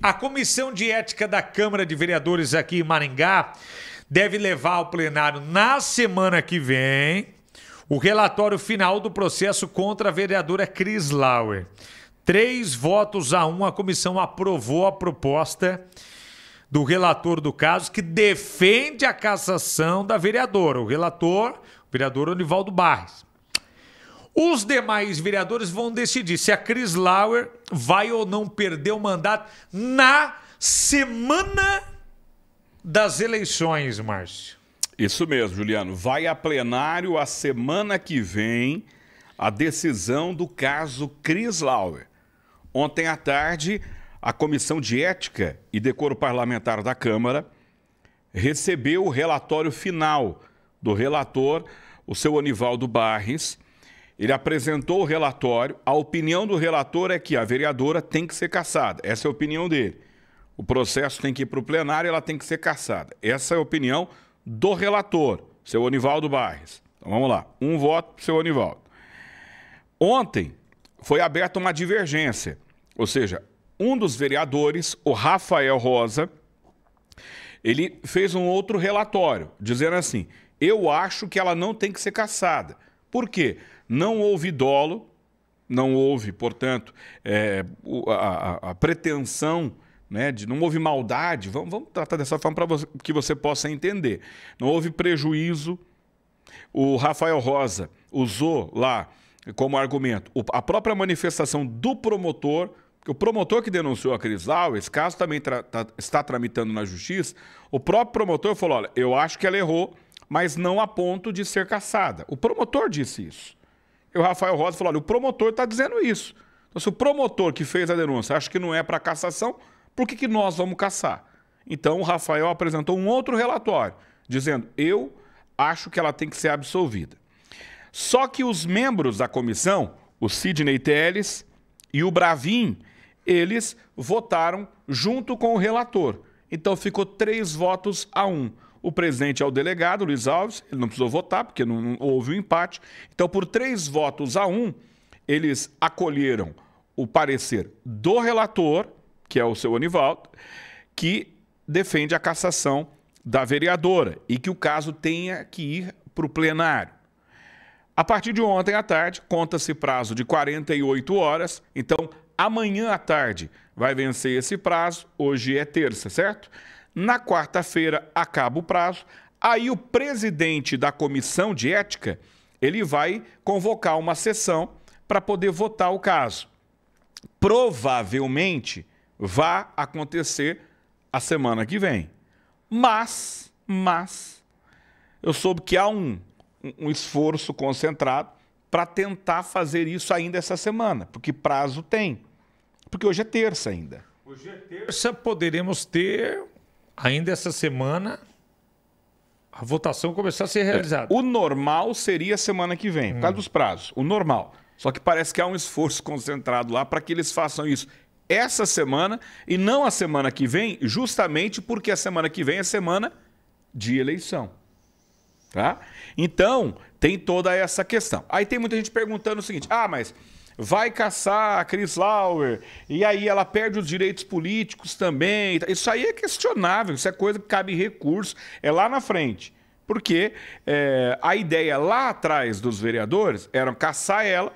a Comissão de Ética da Câmara de Vereadores aqui em Maringá deve levar ao plenário na semana que vem o relatório final do processo contra a vereadora Cris Lauer. 3-1, a comissão aprovou a proposta do relator do caso, que defende a cassação da vereadora. O vereador Onivaldo Barres. Os demais vereadores vão decidir se a Cris Lauer vai ou não perder o mandato na semana das eleições, Márcio. Isso mesmo, Juliano. Vai a plenário a semana que vem a decisão do caso Cris Lauer. Ontem à tarde, a Comissão de Ética e Decoro Parlamentar da Câmara recebeu o relatório final do relator, o seu Onivaldo Barres. Ele apresentou o relatório. A opinião do relator é que a vereadora tem que ser cassada. Essa é a opinião dele. O processo tem que ir para o plenário e ela tem que ser cassada. Essa é a opinião do relator, seu Onivaldo Barres. Então vamos lá. 1 voto para o seu Onivaldo. Ontem foi aberta uma divergência. Ou seja, um dos vereadores, o Rafael Rosa, ele fez um outro relatório, dizendo assim: eu acho que ela não tem que ser cassada. Por quê? Não houve dolo, não houve, portanto, a pretensão, né, não houve maldade. Vamos tratar dessa forma para que você possa entender. Não houve prejuízo. O Rafael Rosa usou lá como argumento a própria manifestação do promotor, que o promotor que denunciou a Cris Lauer, esse caso também está tramitando na justiça. O próprio promotor falou: olha, eu acho que ela errou, mas não a ponto de ser cassada. O promotor disse isso. E o Rafael Rosa falou: olha, o promotor está dizendo isso. Então, se o promotor que fez a denúncia acha que não é para cassação, por que nós vamos cassar? Então, o Rafael apresentou um outro relatório, dizendo: eu acho que ela tem que ser absolvida. Só que os membros da comissão, o Sidney Teles e o Bravin, eles votaram junto com o relator. Então, ficou 3-1. O presidente é o delegado, Luiz Alves, ele não precisou votar, porque não houve um empate. Então, por 3-1, eles acolheram o parecer do relator, que é o seu Onivaldo, que defende a cassação da vereadora e que o caso tenha que ir para o plenário. A partir de ontem à tarde, conta-se prazo de 48 horas, então amanhã à tarde vai vencer esse prazo, hoje é terça, certo? Na quarta-feira acaba o prazo, aí o presidente da Comissão de Ética, ele vai convocar uma sessão para poder votar o caso. Provavelmente vai acontecer a semana que vem. Mas eu soube que há um esforço concentrado para tentar fazer isso ainda essa semana, porque prazo tem. Porque hoje é terça ainda. Hoje é terça, poderemos ter ainda essa semana a votação começar a ser realizada. O normal seria semana que vem, por causa dos prazos. O normal. Só que parece que há um esforço concentrado lá para que eles façam isso essa semana e não a semana que vem, justamente porque a semana que vem é semana de eleição. Tá? Então, tem toda essa questão. Aí tem muita gente perguntando o seguinte: ah, mas vai caçar a Cris Lauer e aí ela perde os direitos políticos também. Isso aí é questionável, isso é coisa que cabe recurso, é lá na frente. Porque a ideia lá atrás dos vereadores era caçar ela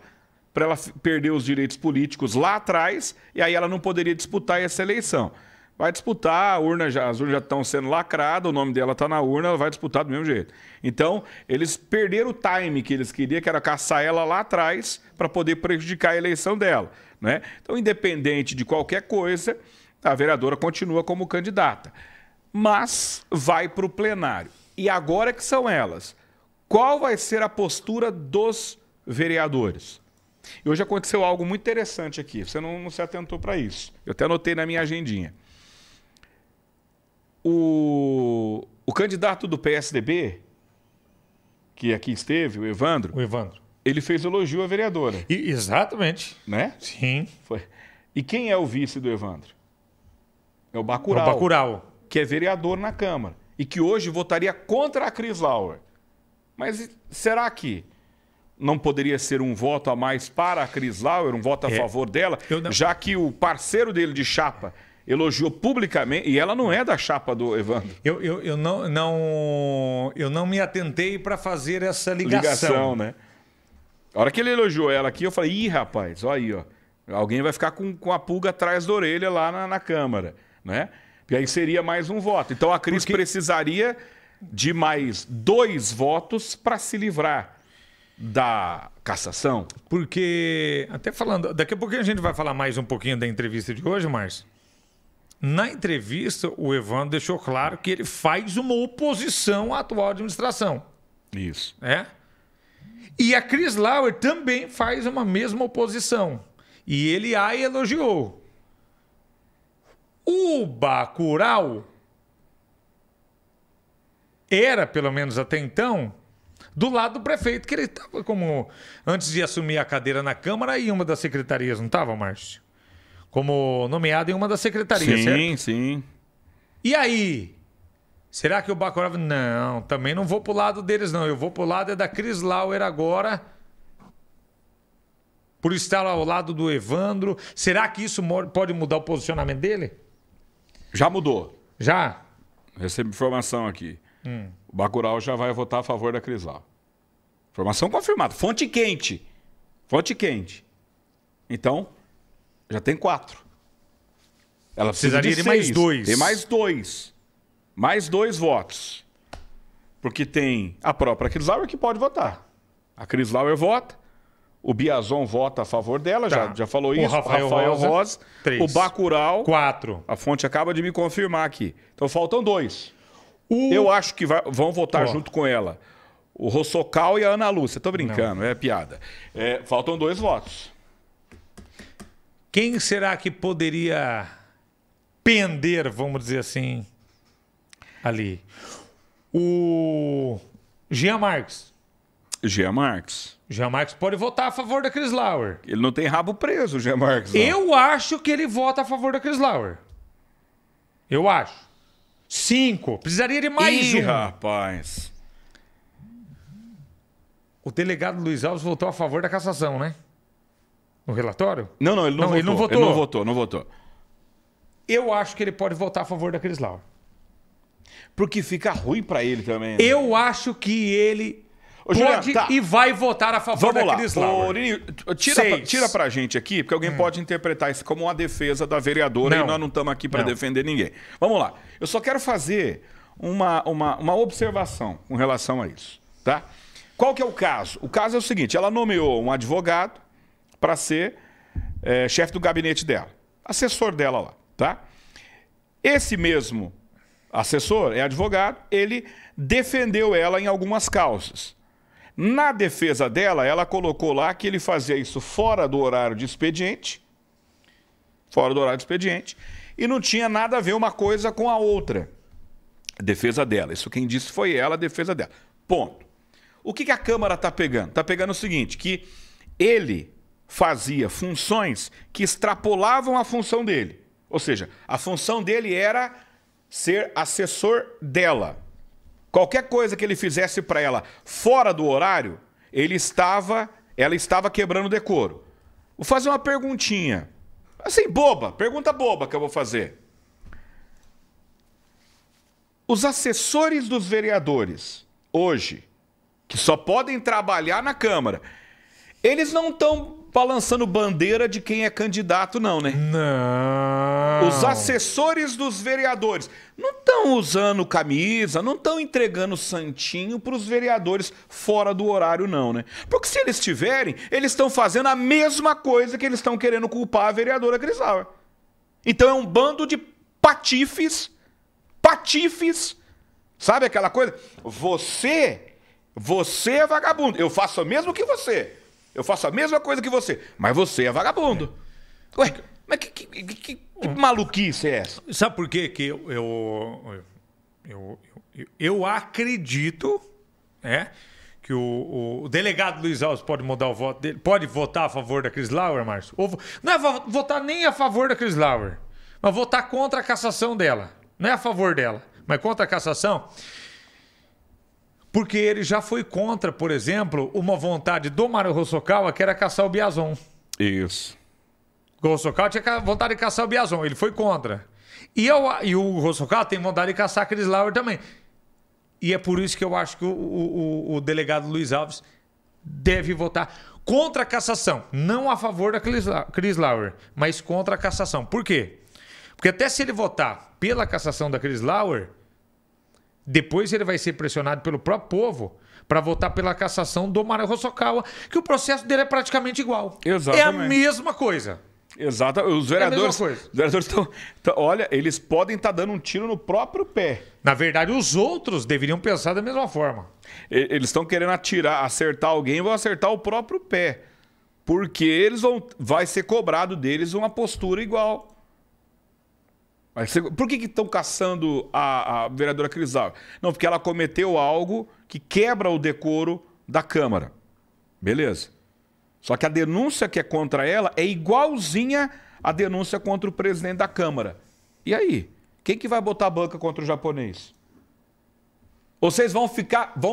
para ela perder os direitos políticos lá atrás e aí ela não poderia disputar essa eleição. Vai disputar, as urnas já estão sendo lacradas, o nome dela está na urna, ela vai disputar do mesmo jeito. Então, eles perderam o time que eles queriam, que era caçar ela lá atrás para poder prejudicar a eleição dela, né? Então, independente de qualquer coisa, a vereadora continua como candidata. Mas vai para o plenário. E agora que são elas, qual vai ser a postura dos vereadores? E hoje aconteceu algo muito interessante aqui, você não se atentou para isso. Eu até anotei na minha agendinha. O candidato do PSDB, que aqui esteve, o Evandro, ele fez elogio à vereadora. Exatamente. Né? Sim. Foi. E quem é o vice do Evandro? É o Bacurau. É o Bacurau. Que é vereador na Câmara. E que hoje votaria contra a Cris Lauer. Mas será que não poderia ser um voto a mais para a Cris Lauer, um voto a favor dela, já que o parceiro dele de chapa, elogiou publicamente, e ela não é da chapa do Evandro. Eu não me atentei para fazer essa ligação. Né? A hora que ele elogiou ela aqui, eu falei, ih, rapaz, olha aí, ó. Alguém vai ficar com a pulga atrás da orelha lá na Câmara, né? Porque aí seria mais um voto. Então a Cris precisaria de mais 2 votos para se livrar da cassação. Porque, até falando, daqui a pouquinho a gente vai falar mais um pouquinho da entrevista de hoje, Márcio. Na entrevista, o Evandro deixou claro que ele faz uma oposição à atual administração. Isso. E a Cris Lauer também faz uma mesma oposição. E ele a elogiou. O Bacurau era, pelo menos até então, do lado do prefeito, que ele estava como, antes de assumir a cadeira na Câmara, em uma das secretarias, não estava, Márcio? Como nomeado em uma das secretarias, certo? Sim, sim. E aí? Será que o Bacurau... Não, também não vou pro lado deles, não. Eu vou pro lado da Cris Lauer agora, por estar ao lado do Evandro. Será que isso pode mudar o posicionamento dele? Já mudou. Já? Recebo informação aqui. O Bacurau já vai votar a favor da Cris Lauer. Informação confirmada. Fonte quente. Fonte quente. Então, já tem 4. Ela precisaria de mais 2. Tem mais 2. Mais 2 votos. Porque tem a própria Cris Lauer que pode votar. A Cris Lauer vota. O Biazon vota a favor dela, já falou isso. O Rafael Rosa 3. O Bacurau 4. A fonte acaba de me confirmar aqui. Então faltam 2. Eu acho que vão votar junto com ela. O Rossocal e a Ana Lúcia. Tô brincando, é piada. Faltam 2 votos. Quem será que poderia pender, vamos dizer assim, ali? O Jean Marques. Jean Marques. Jean Marques pode votar a favor da Cris Lauer. Ele não tem rabo preso, o Jean Marques. Não. Eu acho que ele vota a favor da Cris Lauer. Eu acho. 5. Precisaria de mais um. Rapaz. O delegado Luiz Alves votou a favor da cassação, né? No relatório? Não, ele não votou. Ele não votou. Ele não votou. Eu acho que ele pode votar a favor da Cris Lauer. Porque fica ruim pra ele também. Né? Eu acho que ele pode e vai votar a favor da Cris Lauer. Tira pra gente aqui, porque alguém pode interpretar isso como uma defesa da vereadora e nós não estamos aqui para defender ninguém. Vamos lá. Eu só quero fazer uma observação com relação a isso. Tá? Qual que é o caso? O caso é o seguinte, ela nomeou um advogado para ser chefe do gabinete dela. Assessor dela lá. Tá? Esse mesmo assessor é advogado, ele defendeu ela em algumas causas. Na defesa dela, ela colocou lá que ele fazia isso fora do horário de expediente, e não tinha nada a ver uma coisa com a outra. A defesa dela. Isso quem disse foi ela, a defesa dela. Ponto. O que a Câmara está pegando? Está pegando o seguinte, que ele fazia funções que extrapolavam a função dele. Ou seja, a função dele era ser assessor dela. Qualquer coisa que ele fizesse para ela fora do horário, ela estava quebrando o decoro. Vou fazer uma perguntinha. Assim, pergunta boba que eu vou fazer. Os assessores dos vereadores, hoje, que só podem trabalhar na Câmara, eles não estão balançando bandeira de quem é candidato, não, né? Não. Os assessores dos vereadores não estão usando camisa, não estão entregando santinho para os vereadores fora do horário, não, né? Porque se eles tiverem, eles estão fazendo a mesma coisa que eles estão querendo culpar a vereadora Cris Lauer. Então é um bando de patifes, sabe aquela coisa? Você é vagabundo, eu faço o mesmo que você. Eu faço a mesma coisa que você, mas você é vagabundo. Ué, mas que maluquice é essa? Sabe por quê que eu acredito, que o delegado Luiz Alves pode mudar o voto dele, pode votar a favor da Cris Lauer, Márcio? Ou não é votar nem a favor da Cris Lauer, mas votar contra a cassação dela. Não é a favor dela, mas contra a cassação. Porque ele já foi contra, por exemplo, uma vontade do Mário Rossocal, que era caçar o Biazon. Isso. O Rossocal tinha vontade de caçar o Biazon, ele foi contra. E o Roçocala tem vontade de caçar a Cris Lauer também. E é por isso que eu acho que o delegado Luiz Alves deve votar contra a cassação. Não a favor da Cris Lauer, mas contra a cassação. Por quê? Porque até se ele votar pela cassação da Cris Lauer, depois ele vai ser pressionado pelo próprio povo para votar pela cassação do Mário Hosokawa, que o processo dele é praticamente igual. Exatamente. É a mesma coisa. Exato. Os vereadores estão. Olha, eles podem estar dando um tiro no próprio pé. Na verdade, os outros deveriam pensar da mesma forma. Eles estão querendo acertar alguém e vão acertar o próprio pé. Porque vai ser cobrado deles uma postura igual. Por que estão caçando a vereadora Cris Lauer? Não, porque ela cometeu algo que quebra o decoro da Câmara. Beleza. Só que a denúncia que é contra ela é igualzinha à denúncia contra o presidente da Câmara. E aí? Quem que vai botar a banca contra o japonês? Vocês vão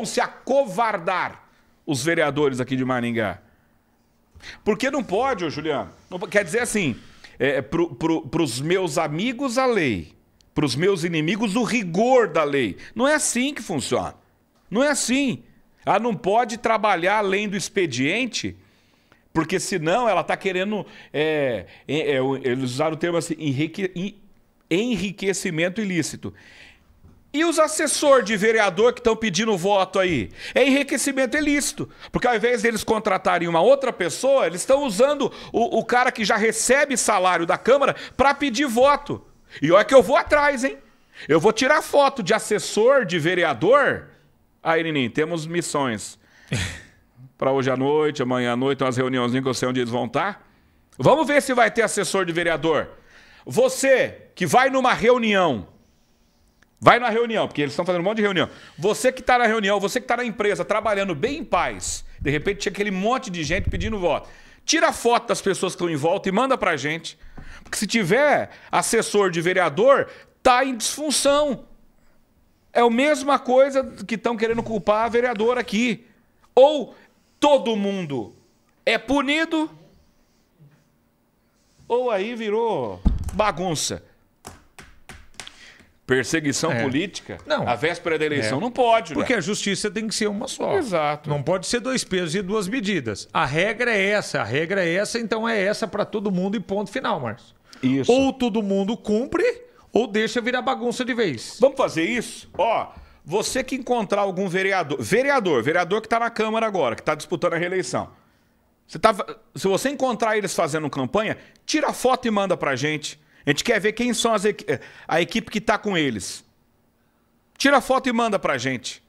se acovardar, os vereadores aqui de Maringá. Porque não pode, ô Juliano. Quer dizer assim, para os meus amigos a lei, para os meus inimigos o rigor da lei. Não é assim que funciona. Não é assim. Ela não pode trabalhar além do expediente, porque senão ela está querendo, eles usaram o termo assim, enriquecimento ilícito. E os assessores de vereador que estão pedindo voto aí? É enriquecimento ilícito. Porque ao invés deles contratarem uma outra pessoa, eles estão usando o cara que já recebe salário da Câmara para pedir voto. E olha que eu vou atrás, hein? Eu vou tirar foto de assessor de vereador. Aí, Nininho, temos missões. Para hoje à noite, amanhã à noite, umas reuniãozinhas que eu sei onde eles vão estar. Vamos ver se vai ter assessor de vereador. Você que vai numa reunião, porque eles estão fazendo um monte de reunião. Você que está na reunião, você que está na empresa, trabalhando bem em paz, de repente tinha aquele monte de gente pedindo voto. Tira a foto das pessoas que estão em volta e manda pra gente. Porque se tiver assessor de vereador, tá em disfunção. É a mesma coisa que estão querendo culpar a vereadora aqui. Ou todo mundo é punido, ou aí virou bagunça. Perseguição política? Não. A véspera da eleição não pode, né? Porque a justiça tem que ser uma só. Exato. Não pode ser dois pesos e duas medidas. A regra é essa, então é essa para todo mundo e ponto final, Márcio. Isso. Ou todo mundo cumpre, ou deixa virar bagunça de vez. Vamos fazer isso? Ó, você que encontrar algum vereador que está na Câmara agora, que está disputando a reeleição. Se você encontrar eles fazendo campanha, tira a foto e manda pra gente. A gente quer ver quem são a equipe que está com eles. Tira a foto e manda pra gente.